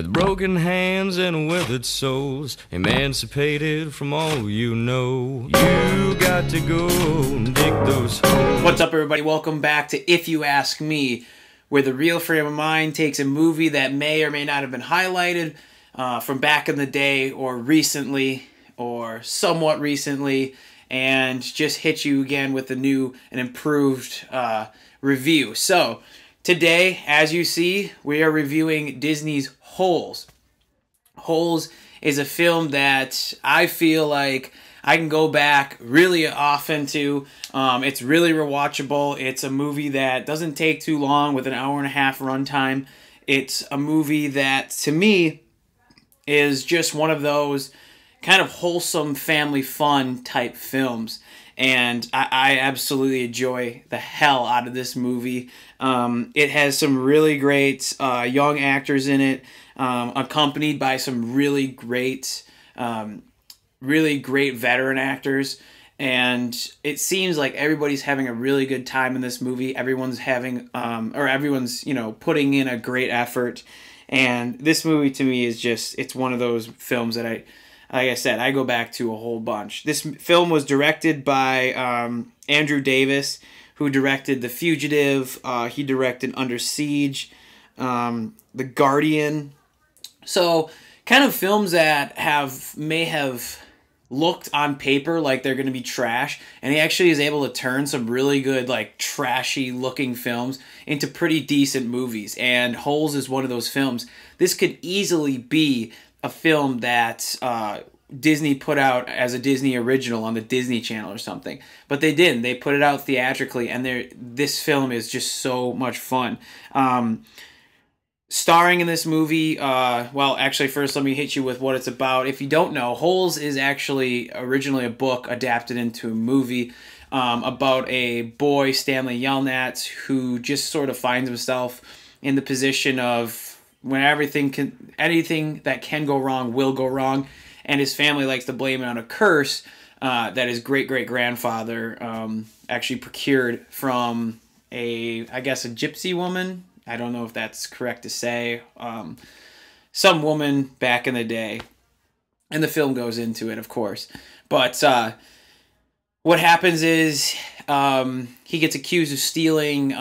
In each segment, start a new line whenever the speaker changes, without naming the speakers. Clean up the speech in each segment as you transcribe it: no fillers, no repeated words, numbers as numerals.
with broken hands and withered souls, emancipated from all you know. You got to go and dig those holes.
What's up, everybody? Welcome back to If You Ask Me, where the Real Frame of Mind takes a movie that may or may not have been highlighted from back in the day or recently or somewhat recently, and just hit you again with a new and improved review. So today, as you see, we are reviewing Disney's Holes. Holes is a film that I feel like I can go back really often to. It's really rewatchable. It's a movie that doesn't take too long with an hour and a half runtime. It's a movie that, to me, is just one of those kind of wholesome family fun type films. And I absolutely enjoy the hell out of this movie. It has some really great young actors in it, accompanied by some really great veteran actors. And it seems like everybody's having a really good time in this movie. Everyone's having, everyone's, putting in a great effort. And this movie, to me, is just, it's one of those films that like I said, I go back to a whole bunch. This film was directed by Andrew Davis, who directed The Fugitive. He directed Under Siege, The Guardian. So, kind of films that may have looked on paper like they're going to be trash, and he actually is able to turn some really good, like, trashy looking films into pretty decent movies. And Holes is one of those films. This could easily be a film that Disney put out as a Disney original on the Disney Channel or something. But they didn't. They put it out theatrically, and this film is just so much fun. Starring in this movie, well, actually, first let me hit you with what it's about. If you don't know, Holes is actually originally a book adapted into a movie about a boy, Stanley Yelnats, who just sort of finds himself in the position of when anything that can go wrong will go wrong, and his family likes to blame it on a curse that his great-great-grandfather actually procured from I guess a gypsy woman. I don't know if that's correct to say. Some woman back in the day. And the film goes into it, of course. But what happens is he gets accused of stealing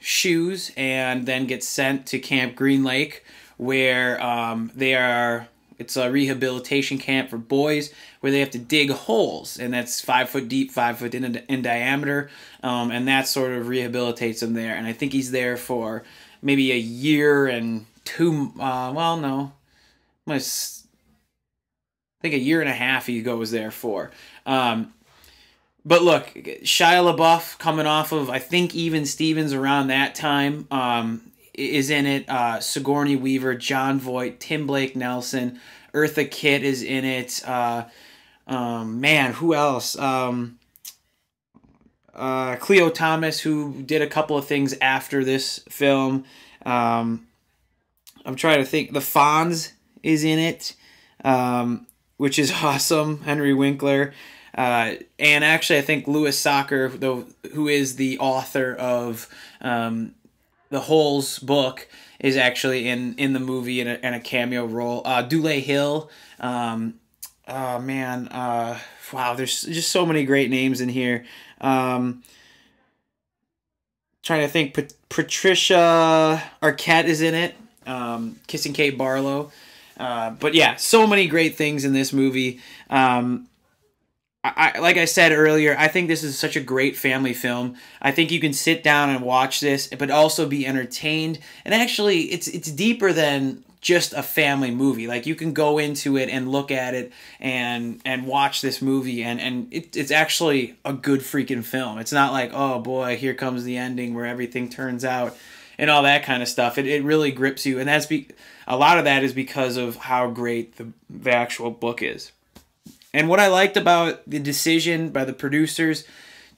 shoes and then gets sent to Camp Green Lake, where it's a rehabilitation camp for boys where they have to dig holes, and that's 5 foot deep, 5 foot in diameter, and that sort of rehabilitates him there. And I think he's there for maybe a year and I think a year and a half he goes there for. But look, Shia LaBeouf, coming off of, I think, Even Stevens around that time, is in it. Sigourney Weaver, Jon Voight, Tim Blake Nelson, Eartha Kitt is in it. Man, who else? Cleo Thomas, who did a couple of things after this film. I'm trying to think. The Fonz is in it, which is awesome. Henry Winkler. And actually, I think Louis Sachar, who is the author of the Holes book, is actually in the movie in a cameo role. Dule Hill. Oh, man. Wow, there's just so many great names in here. Trying to think. Patricia Arquette is in it. Kissing Kate Barlow. But yeah, so many great things in this movie. Like I said earlier, I think this is such a great family film. I think you can sit down and watch this, but also be entertained. And actually, it's deeper than just a family movie. Like, you can go into it and look at it and watch this movie, and it's actually a good freaking film. It's not like, oh boy, here comes the ending where everything turns out and all that kind of stuff. It really grips you, and a lot of that is because of how great the actual book is. And what I liked about the decision by the producers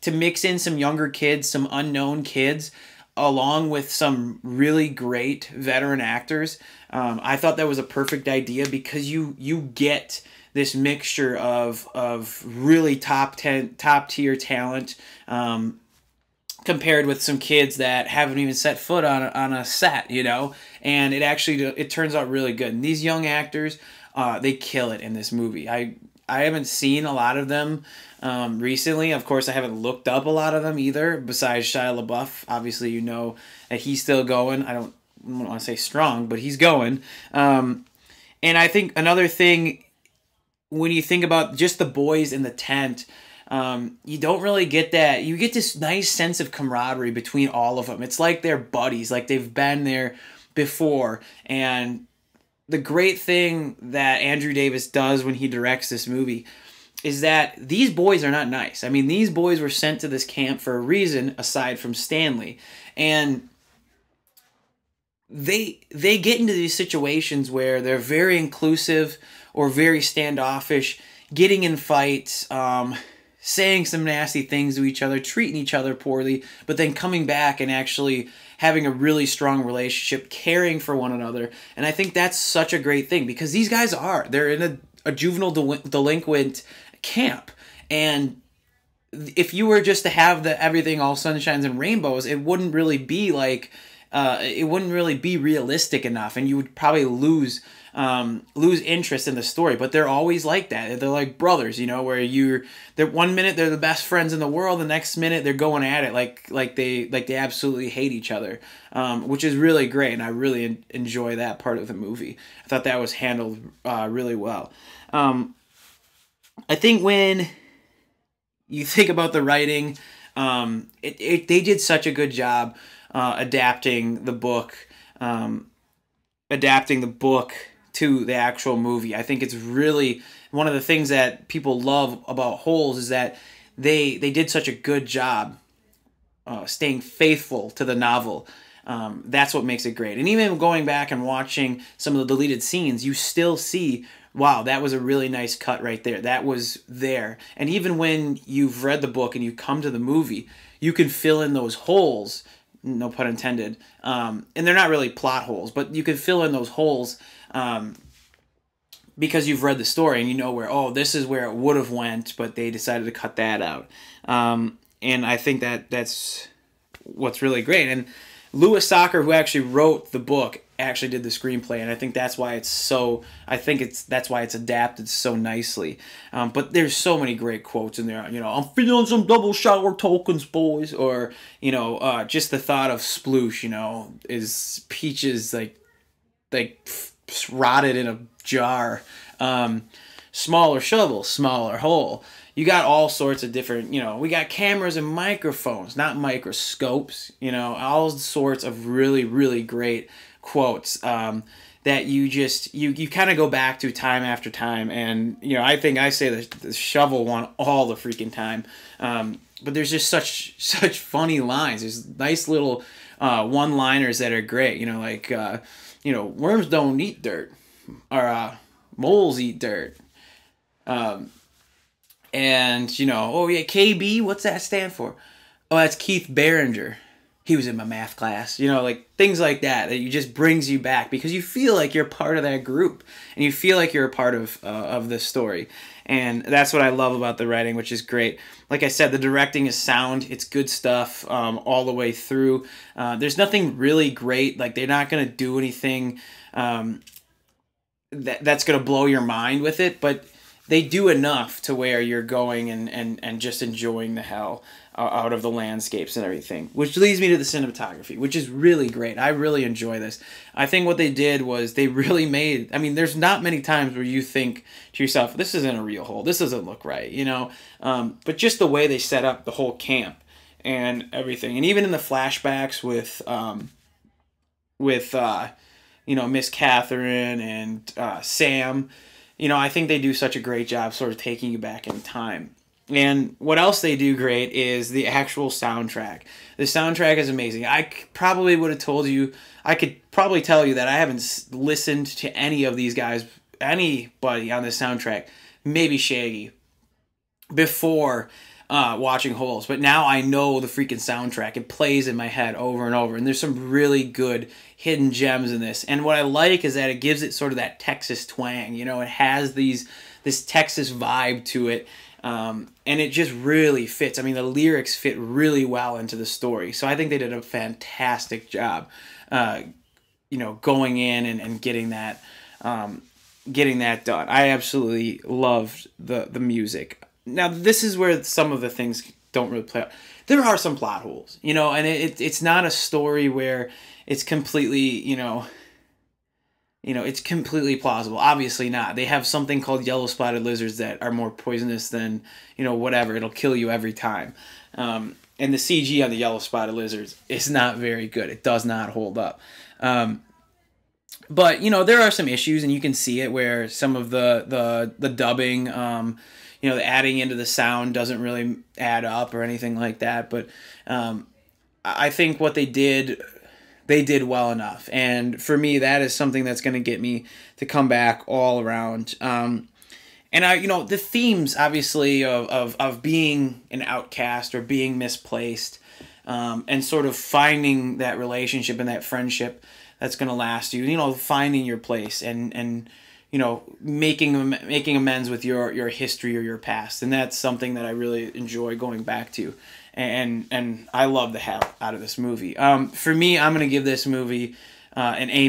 to mix in some younger kids, some unknown kids, along with some really great veteran actors, I thought that was a perfect idea, because you get this mixture of really top tier talent compared with some kids that haven't even set foot on a set, you know, and it turns out really good. And these young actors, they kill it in this movie. I haven't seen a lot of them recently. Of course, I haven't looked up a lot of them either, besides Shia LaBeouf. Obviously, you know that he's still going. I don't want to say strong, but he's going. And I think another thing, when you think about just the boys in the tent, you don't really get that. You get this nice sense of camaraderie between all of them. It's like they're buddies, like they've been there before. And the great thing that Andrew Davis does when he directs this movie is that these boys are not nice. I mean, these boys were sent to this camp for a reason aside from Stanley. And they get into these situations where they're very inclusive or very standoffish, getting in fights, saying some nasty things to each other, treating each other poorly, but then coming back and actually having a really strong relationship, caring for one another. And I think that's such a great thing, because these guys they're in a juvenile delinquent camp. And if you were just to have everything all sunshines and rainbows, it wouldn't really be realistic enough, and you would probably lose interest in the story. But they're always like that. They're like brothers, you know, where they're 1 minute they're the best friends in the world, the next minute they're going at it like they absolutely hate each other, which is really great, and I really enjoy that part of the movie. I thought that was handled really well. I think when you think about the writing, they did such a good job adapting the book to the actual movie. I think it's really one of the things that people love about Holes is that they did such a good job staying faithful to the novel. That's what makes it great. And even going back and watching some of the deleted scenes, you still see, wow, that was a really nice cut right there. That was there. And even when you've read the book and you come to the movie, you can fill in those holes, no pun intended, and they're not really plot holes, but you can fill in those holes because you've read the story and you know where, oh, this is where it would have went, but they decided to cut that out. And I think that's what's really great. And Louis Sachar, who actually wrote the book, actually did the screenplay, and I think that's why that's why it's adapted so nicely. But there's so many great quotes in there. You know, I'm feeling some double shower tokens, boys, or you know, just the thought of sploosh. You know, is peaches like rotted in a jar. Smaller shovel, smaller hole. You got all sorts of different, you know, we got cameras and microphones, not microscopes, you know, all sorts of really, really great quotes that you kind of go back to time after time. And, you know, I think I say the shovel won all the freaking time. But there's just such funny lines. There's nice little one-liners that are great, you know, like, you know, worms don't eat dirt, or moles eat dirt. And, you know, oh yeah, KB, what's that stand for? Oh, that's Keith Barringer. He was in my math class. You know, like things like that you just brings you back because you feel like you're part of that group and you feel like you're a part of this story. And that's what I love about the writing, which is great. Like I said, the directing is sound. It's good stuff all the way through. There's nothing really great. Like they're not going to do anything that's going to blow your mind with it, but they do enough to where you're going and just enjoying the hell out of the landscapes and everything. Which leads me to the cinematography, which is really great. I really enjoy this. I think what they did was they really made... I mean, there's not many times where you think to yourself, this isn't a real hole. This doesn't look right, you know? But just the way they set up the whole camp and everything. And even in the flashbacks with you know, Miss Catherine and Sam... You know, I think they do such a great job sort of taking you back in time. And what else they do great is the actual soundtrack. The soundtrack is amazing. I probably would have told you, I could probably tell you that I haven't listened to any of these guys, anybody on this soundtrack, maybe Shaggy, before watching Holes. But now I know the freaking soundtrack. It plays in my head over and over. And there's some really good hidden gems in this. And what I like is that it gives it sort of that Texas twang. You know, it has these Texas vibe to it. And it just really fits. I mean, the lyrics fit really well into the story. So I think they did a fantastic job, going in and getting that done. I absolutely loved the music. Now, this is where some of the things don't really play out. There are some plot holes, and it's not a story where it's completely, it's completely plausible. Obviously not. They have something called yellow spotted lizards that are more poisonous than, whatever. It'll kill you every time. And the CG on the yellow spotted lizards is not very good. It does not hold up. But, there are some issues, and you can see it where some of the dubbing, the adding into the sound doesn't really add up or anything like that. But I think what they did well enough. And for me, that is something that's going to get me to come back all around. And the themes, obviously, of being an outcast or being misplaced, and sort of finding that relationship and that friendship that's going to last you, finding your place and making amends with your history or your past. And that's something that I really enjoy going back to. And I love the hell out of this movie. For me, I'm going to give this movie an A-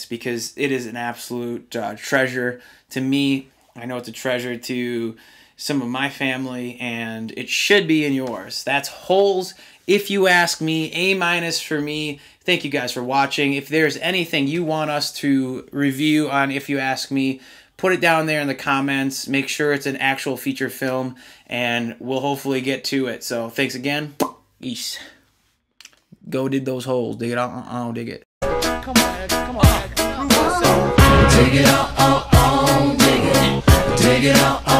because it is an absolute treasure to me. I know it's a treasure to some of my family, and it should be in yours. That's Holes, if you ask me. A- for me. Thank you guys for watching. If there's anything you want us to review on If You Ask Me, put it down there in the comments. Make sure it's an actual feature film, and we'll hopefully get to it. So thanks again. Eesh. Go dig those holes. Dig it out. I don't dig it. Come on. Dig it out. Dig it. Dig it out.